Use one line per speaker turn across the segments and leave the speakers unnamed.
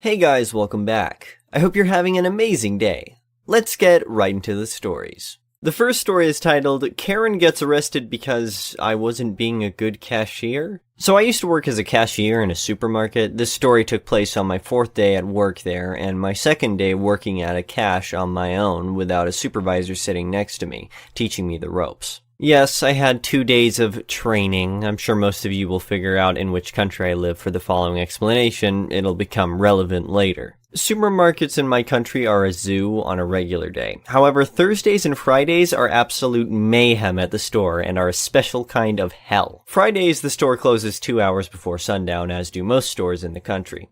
Hey guys, welcome back. I hope you're having an amazing day. Let's get right into the stories. The first story is titled, Karen Gets Arrested Because I Wasn't Being a Good Cashier. So I used to work as a cashier in a supermarket. This story took place on my 4th day at work there, and my 2nd day working at a cash on my own without a supervisor sitting next to me, teaching me the ropes. Yes, I had 2 days of training. I'm sure most of you will figure out in which country I live for the following explanation. It'll become relevant later. Supermarkets in my country are a zoo on a regular day. However, Thursdays and Fridays are absolute mayhem at the store and are a special kind of hell. Fridays, the store closes 2 hours before sundown, as do most stores in the country.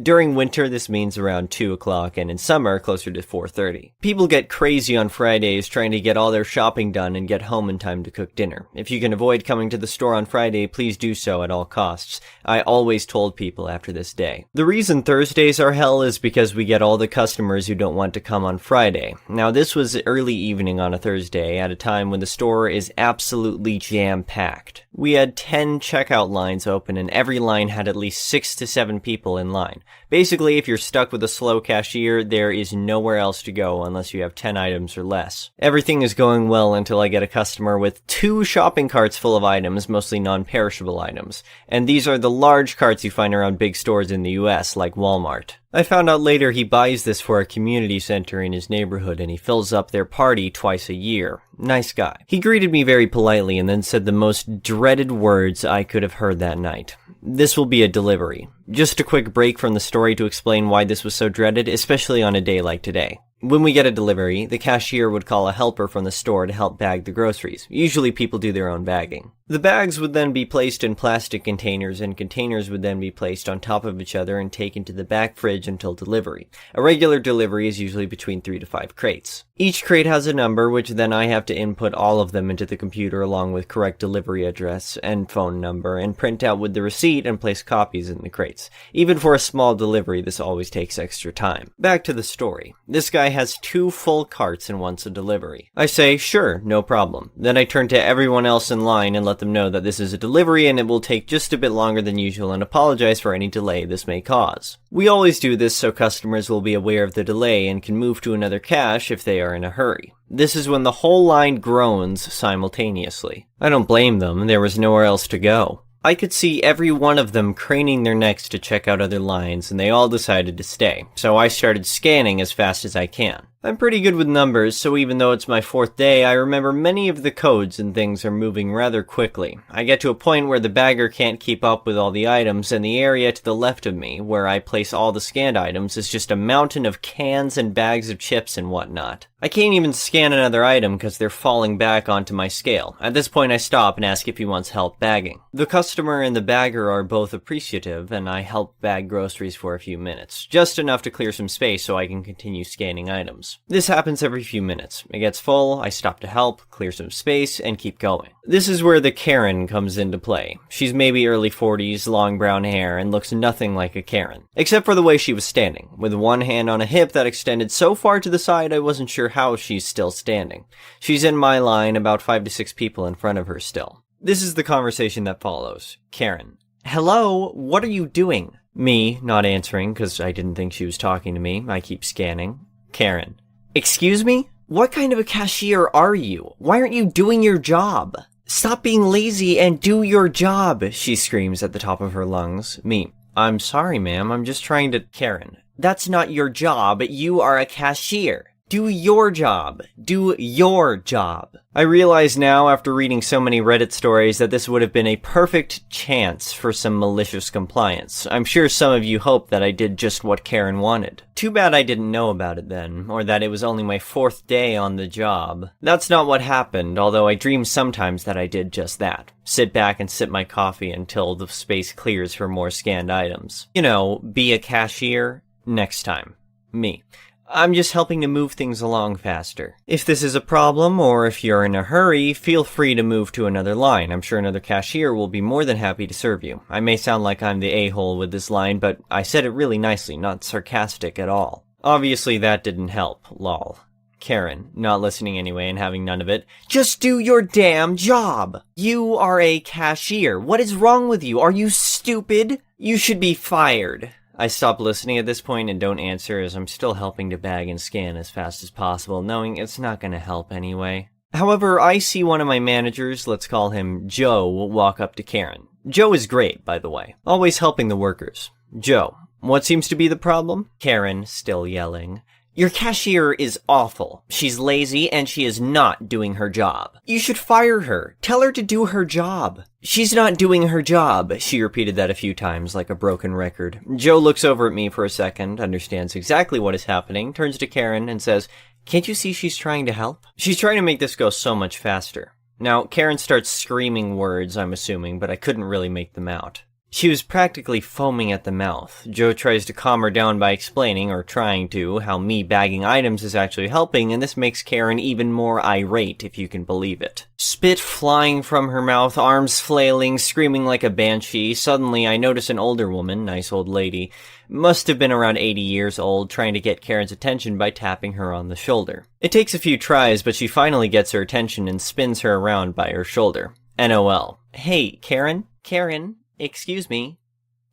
During winter, this means around 2 o'clock, and in summer, closer to 4:30. People get crazy on Fridays trying to get all their shopping done and get home in time to cook dinner. If you can avoid coming to the store on Friday, please do so at all costs. I always told people after this day. The reason Thursdays are hell is because we get all the customers who don't want to come on Friday. Now, this was early evening on a Thursday at a time when the store is absolutely jam-packed. We had 10 checkout lines open, and every line had at least 6 to 7 people in line. Basically, if you're stuck with a slow cashier, there is nowhere else to go unless you have 10 items or less. Everything is going well until I get a customer with 2 shopping carts full of items, mostly non-perishable items. And these are the large carts you find around big stores in the US, like Walmart. I found out later he buys this for a community center in his neighborhood, and he fills up their party twice a year. Nice guy. He greeted me very politely and then said the most dreaded words I could have heard that night. This will be a delivery. Just a quick break from the story to explain why this was so dreaded, especially on a day like today. When we get a delivery, the cashier would call a helper from the store to help bag the groceries. Usually people do their own bagging. The bags would then be placed in plastic containers, and containers would then be placed on top of each other and taken to the back fridge until delivery. A regular delivery is usually between 3 to 5 crates. Each crate has a number, which then I have to input all of them into the computer along with correct delivery address and phone number, and print out with the receipt and place copies in the crates. Even for a small delivery, this always takes extra time. Back to the story. This guy has 2 full carts and wants a delivery. I say, sure, no problem. Then I turn to everyone else in line and let them know that this is a delivery and it will take just a bit longer than usual, and apologize for any delay this may cause. We always do this so customers will be aware of the delay and can move to another cash if they are in a hurry. This is when the whole line groans simultaneously. I don't blame them, there was nowhere else to go. I could see every one of them craning their necks to check out other lines, and they all decided to stay, so I started scanning as fast as I can. I'm pretty good with numbers, so even though it's my 4th day, I remember many of the codes and things are moving rather quickly. I get to a point where the bagger can't keep up with all the items, and the area to the left of me, where I place all the scanned items, is just a mountain of cans and bags of chips and whatnot. I can't even scan another item because they're falling back onto my scale. At this point I stop and ask if he wants help bagging. The customer and the bagger are both appreciative, and I help bag groceries for a few minutes. Just enough to clear some space so I can continue scanning items. This happens every few minutes. It gets full, I stop to help, clear some space, and keep going. This is where the Karen comes into play. She's maybe early 40s, long brown hair, and looks nothing like a Karen. Except for the way she was standing, with one hand on a hip that extended so far to the side I wasn't sure how she's still standing. She's in my line, about 5 to 6 people in front of her still. This is the conversation that follows. Karen: hello, what are you doing? Me, not answering, because I didn't think she was talking to me. I keep scanning. Karen: excuse me? What kind of a cashier are you? Why aren't you doing your job? Stop being lazy and do your job, she screams at the top of her lungs. Me: I'm sorry, ma'am, I'm just trying to... Karen: that's not your job, you are a cashier. Do your job. Do your job. I realize now, after reading so many Reddit stories, that this would have been a perfect chance for some malicious compliance. I'm sure some of you hope that I did just what Karen wanted. Too bad I didn't know about it then, or that it was only my 4th day on the job. That's not what happened, although I dream sometimes that I did just that. Sit back and sip my coffee until the space clears for more scanned items. You know, be a cashier next time. Me: I'm just helping to move things along faster. If this is a problem, or if you're in a hurry, feel free to move to another line. I'm sure another cashier will be more than happy to serve you. I may sound like I'm the a-hole with this line, but I said it really nicely, not sarcastic at all. Obviously that didn't help, lol. Karen, not listening anyway and having none of it: just do your damn job! You are a cashier. What is wrong with you? Are you stupid? You should be fired. I stop listening at this point and don't answer as I'm still helping to bag and scan as fast as possible, knowing it's not going to help anyway. However, I see one of my managers, let's call him Joe, walk up to Karen. Joe is great, by the way, always helping the workers. Joe, what seems to be the problem? Karen, still yelling. Your cashier is awful. She's lazy and she is not doing her job. You should fire her. Tell her to do her job. She's not doing her job. She repeated that a few times like a broken record. Joe looks over at me for a second, understands exactly what is happening, turns to Karen and says, "Can't you see she's trying to help?" She's trying to make this go so much faster. Now, Karen starts screaming words, I'm assuming, but I couldn't really make them out. She was practically foaming at the mouth. Joe tries to calm her down by explaining, or trying to, how me bagging items is actually helping, and this makes Karen even more irate, if you can believe it. Spit flying from her mouth, arms flailing, screaming like a banshee. Suddenly, I notice an older woman, nice old lady, must have been around 80 years old, trying to get Karen's attention by tapping her on the shoulder. It takes a few tries, but she finally gets her attention and spins her around by her shoulder. NOL. Hey, Karen? Karen? Excuse me?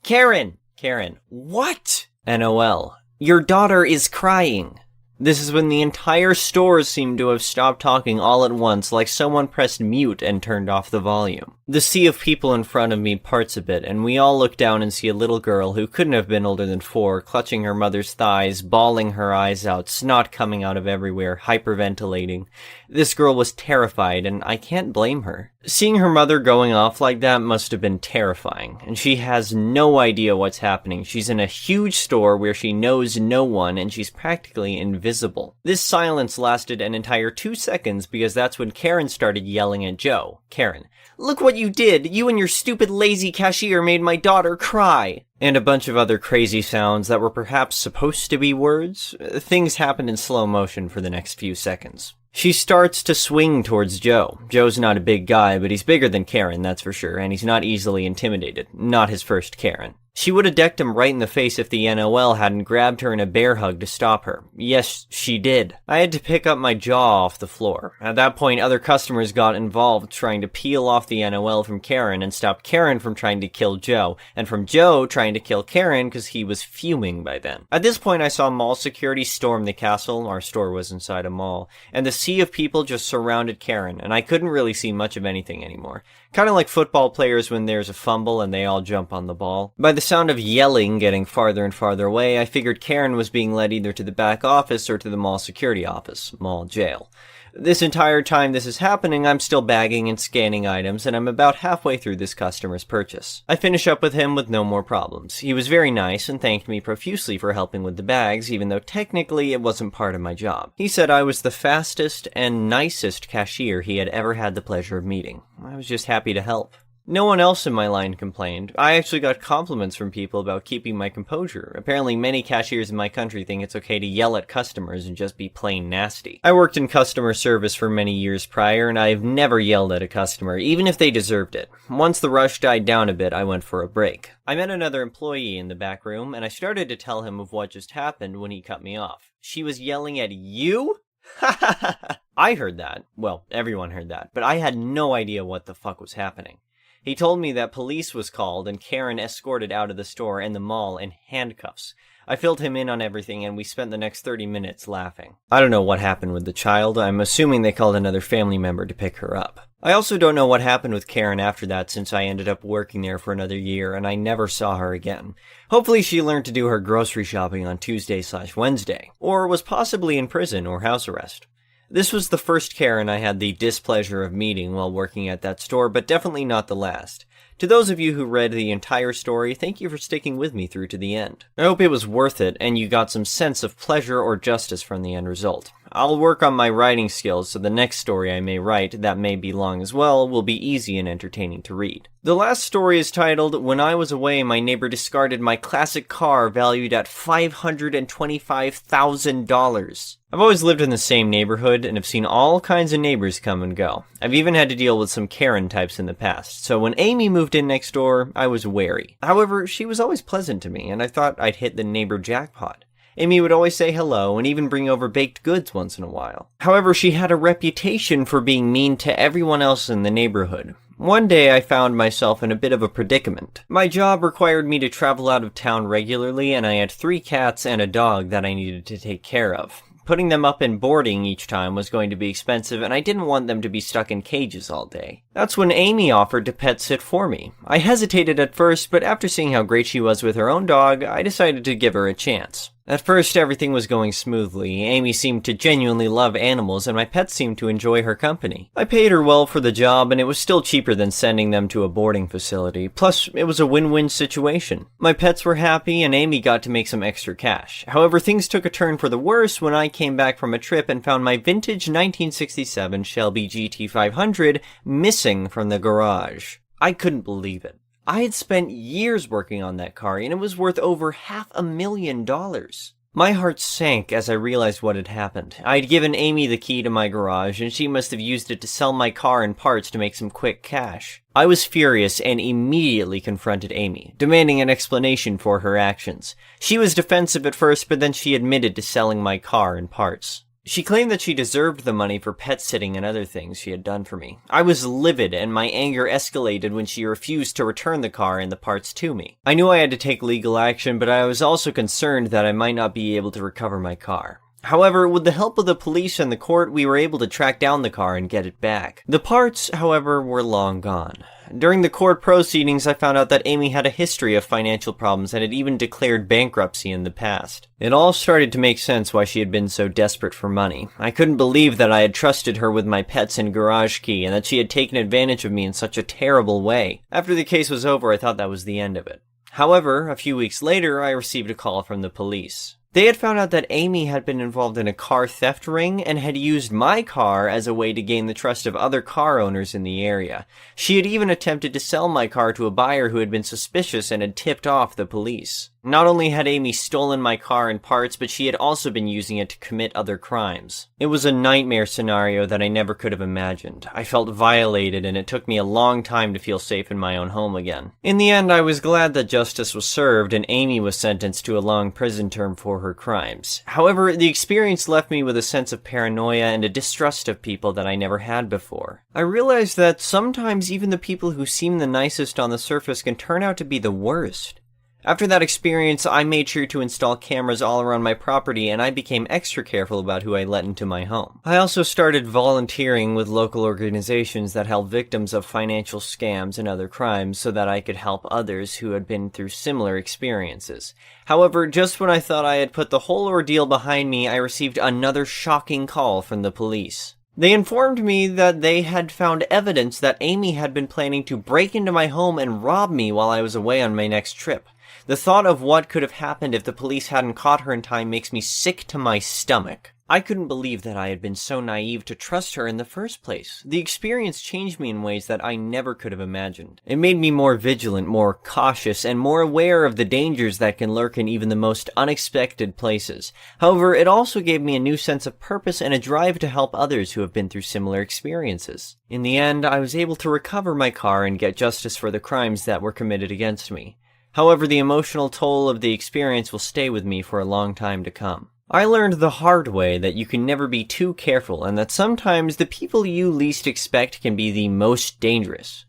Karen! Karen. What? NOL. Your daughter is crying. This is when the entire store seemed to have stopped talking all at once, like someone pressed mute and turned off the volume. The sea of people in front of me parts a bit, and we all look down and see a little girl who couldn't have been older than 4, clutching her mother's thighs, bawling her eyes out, snot coming out of everywhere, hyperventilating. This girl was terrified, and I can't blame her. Seeing her mother going off like that must have been terrifying, and she has no idea what's happening. She's in a huge store where she knows no one, and she's practically invisible. This silence lasted an entire 2 seconds because that's when Karen started yelling at Joe. Karen. Look what you did! You and your stupid lazy cashier made my daughter cry! And a bunch of other crazy sounds that were perhaps supposed to be words. Things happened in slow motion for the next few seconds. She starts to swing towards Joe. Joe's not a big guy, but he's bigger than Karen, that's for sure, and he's not easily intimidated. Not his first Karen. She would have decked him right in the face if the NOL hadn't grabbed her in a bear hug to stop her. Yes, she did. I had to pick up my jaw off the floor. At that point, other customers got involved, trying to peel off the NOL from Karen and stop Karen from trying to kill Joe, and from Joe trying to kill Karen because he was fuming by then. At this point, I saw mall security storm the castle. Our store was inside a mall, and the sea of people just surrounded Karen, and I couldn't really see much of anything anymore. Kind of like football players when there's a fumble and they all jump on the ball. By the sound of yelling getting farther and farther away, I figured Karen was being led either to the back office or to the mall security office, mall jail. This entire time this is happening, I'm still bagging and scanning items, and I'm about halfway through this customer's purchase. I finish up with him with no more problems. He was very nice and thanked me profusely for helping with the bags, even though technically it wasn't part of my job. He said I was the fastest and nicest cashier he had ever had the pleasure of meeting. I was just happy to help. No one else in my line complained. I actually got compliments from people about keeping my composure. Apparently many cashiers in my country think it's okay to yell at customers and just be plain nasty. I worked in customer service for many years prior, and I've never yelled at a customer, even if they deserved it. Once the rush died down a bit, I went for a break. I met another employee in the back room, and I started to tell him of what just happened when he cut me off. She was yelling at you? Ha ha ha! I heard that. Well, everyone heard that, but I had no idea what the fuck was happening. He told me that police was called and Karen escorted out of the store and the mall in handcuffs. I filled him in on everything and we spent the next 30 minutes laughing. I don't know what happened with the child. I'm assuming they called another family member to pick her up. I also don't know what happened with Karen after that since I ended up working there for another year and I never saw her again. Hopefully she learned to do her grocery shopping on Tuesday/Wednesday, or was possibly in prison or house arrest. This was the first Karen I had the displeasure of meeting while working at that store, but definitely not the last. To those of you who read the entire story, thank you for sticking with me through to the end. I hope it was worth it, and you got some sense of pleasure or justice from the end result. I'll work on my writing skills so the next story I may write, that may be long as well, will be easy and entertaining to read. The last story is titled, When I Was Away, My Neighbor Discarded My Classic Car Valued at $525,000. I've always lived in the same neighborhood and have seen all kinds of neighbors come and go. I've even had to deal with some Karen types in the past, so when Amy moved in next door, I was wary. However, she was always pleasant to me, and I thought I'd hit the neighbor jackpot. Amy would always say hello and even bring over baked goods once in a while. However, she had a reputation for being mean to everyone else in the neighborhood. One day I found myself in a bit of a predicament. My job required me to travel out of town regularly, and I had 3 cats and a dog that I needed to take care of. Putting them up in boarding each time was going to be expensive, and I didn't want them to be stuck in cages all day. That's when Amy offered to pet sit for me. I hesitated at first, but after seeing how great she was with her own dog, I decided to give her a chance. At first, everything was going smoothly. Amy seemed to genuinely love animals, and my pets seemed to enjoy her company. I paid her well for the job, and it was still cheaper than sending them to a boarding facility. Plus, it was a win-win situation. My pets were happy, and Amy got to make some extra cash. However, things took a turn for the worse when I came back from a trip and found my vintage 1967 Shelby GT500 missing from the garage. I couldn't believe it. I had spent years working on that car, and it was worth over $500,000. My heart sank as I realized what had happened. I had given Amy the key to my garage, and she must have used it to sell my car and parts to make some quick cash. I was furious and immediately confronted Amy, demanding an explanation for her actions. She was defensive at first, but then she admitted to selling my car and parts. She claimed that she deserved the money for pet sitting and other things she had done for me. I was livid, and my anger escalated when she refused to return the car and the parts to me. I knew I had to take legal action, but I was also concerned that I might not be able to recover my car. However, with the help of the police and the court, we were able to track down the car and get it back. The parts, however, were long gone. During the court proceedings, I found out that Amy had a history of financial problems and had even declared bankruptcy in the past. It all started to make sense why she had been so desperate for money. I couldn't believe that I had trusted her with my pets and garage key, and that she had taken advantage of me in such a terrible way. After the case was over, I thought that was the end of it. However, a few weeks later, I received a call from the police. They had found out that Amy had been involved in a car theft ring and had used my car as a way to gain the trust of other car owners in the area. She had even attempted to sell my car to a buyer who had been suspicious and had tipped off the police. Not only had Amy stolen my car and parts, but she had also been using it to commit other crimes. It was a nightmare scenario that I never could have imagined. I felt violated, and it took me a long time to feel safe in my own home again. In the end, I was glad that justice was served and Amy was sentenced to a long prison term for her crimes. However, the experience left me with a sense of paranoia and a distrust of people that I never had before. I realized that sometimes even the people who seem the nicest on the surface can turn out to be the worst. After that experience, I made sure to install cameras all around my property, and I became extra careful about who I let into my home. I also started volunteering with local organizations that help victims of financial scams and other crimes so that I could help others who had been through similar experiences. However, just when I thought I had put the whole ordeal behind me, I received another shocking call from the police. They informed me that they had found evidence that Amy had been planning to break into my home and rob me while I was away on my next trip. The thought of what could have happened if the police hadn't caught her in time makes me sick to my stomach. I couldn't believe that I had been so naive to trust her in the first place. The experience changed me in ways that I never could have imagined. It made me more vigilant, more cautious, and more aware of the dangers that can lurk in even the most unexpected places. However, it also gave me a new sense of purpose and a drive to help others who have been through similar experiences. In the end, I was able to recover my car and get justice for the crimes that were committed against me. However, the emotional toll of the experience will stay with me for a long time to come. I learned the hard way that you can never be too careful, and that sometimes the people you least expect can be the most dangerous.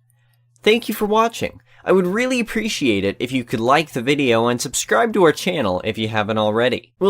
Thank you for watching. I would really appreciate it if you could like the video and subscribe to our channel if you haven't already.